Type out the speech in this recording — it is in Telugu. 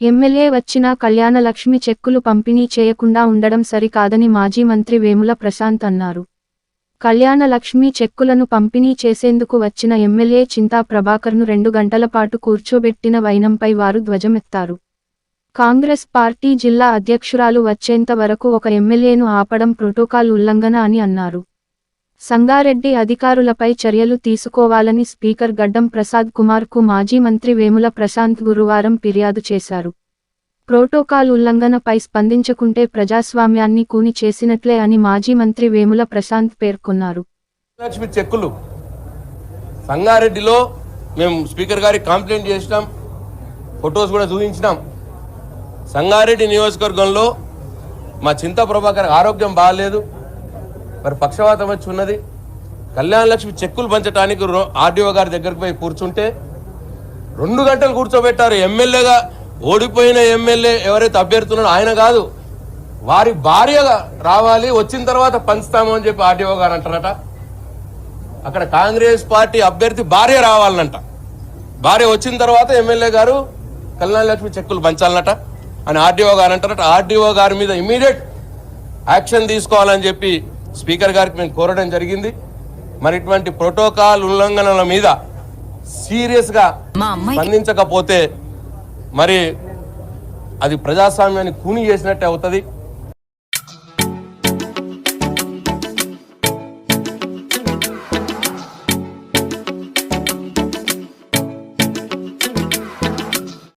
ఎమ్మెల్యే వచ్చినా కళ్యాణలక్ష్మి చెక్కులు పంపిణీ చేయకుండా ఉండడం సరికాదని మాజీ మంత్రి వేముల ప్రశాంత్ అన్నారు. కళ్యాణలక్ష్మి చెక్కులను పంపిణీ చేసేందుకు వచ్చిన ఎమ్మెల్యే చింతా ప్రభాకర్ను 2 గంటల పాటు కూర్చోబెట్టిన వైనంపై వారు ధ్వజమెత్తారు. కాంగ్రెస్ పార్టీ జిల్లా అధ్యక్షురాలు వచ్చేంత వరకు ఒక ఎమ్మెల్యేను ఆపడం ప్రోటోకాల్ ఉల్లంఘన అని అన్నారు. సంగారెడ్డి అధికారులపై చర్యలు తీసుకోవాలని స్పీకర్ గడ్డం ప్రసాద్ కుమార్కు మాజీ మంత్రి వేముల ప్రశాంత్ గురువారం ఫిర్యాదు చేశారు. ప్రోటోకాల్ ఉల్లంఘనపై స్పందించకుంటే ప్రజాస్వామ్యాన్ని కూని చేసినట్లే అని మాజీ మంత్రి వేముల ప్రశాంత్ పేర్కొన్నారు. లక్ష్మి చెక్కులు సంగారెడ్డిలో మేము స్పీకర్ గారికి కంప్లైంట్ చేసినాం, ఫొటోస్ కూడా చూపించినాం. సంగారెడ్డి నియోజకవర్గంలో మా చింతా ప్రభాకర్ ఆరోగ్యం బాగాలేదు, మరి పక్షవాతం వచ్చి ఉన్నది. కళ్యాణలక్ష్మి చెక్కులు పంచడానికి ఆర్డీఓ గారి దగ్గరికి పోయి కూర్చుంటే 2 గంటలు కూర్చోబెట్టారు. ఎమ్మెల్యేగా ఓడిపోయిన ఎమ్మెల్యే ఎవరైతే అభ్యర్థున్నారో ఆయన కాదు, వారి భార్యగా రావాలి, వచ్చిన తర్వాత పంచుతాము అని చెప్పి ఆర్డీఓ గారు అంటారట. అక్కడ కాంగ్రెస్ పార్టీ అభ్యర్థి భార్య రావాలనంట, భార్య వచ్చిన తర్వాత ఎమ్మెల్యే గారు కళ్యాణలక్ష్మి చెక్కులు పంచాలన్నట అని ఆర్డీఓ గారు అంటారట. ఆర్డీఓ గారి మీద ఇమీడియట్ యాక్షన్ తీసుకోవాలని చెప్పి స్పీకర్ గారికి మేము కోరడం జరిగింది. మరి ఇటువంటి ప్రోటోకాల్ ఉల్లంఘనల మీద సీరియస్గా స్పందించకపోతే మరి అది ప్రజాస్వామ్యాన్ని కూని చేసినట్టే అవుతుంది.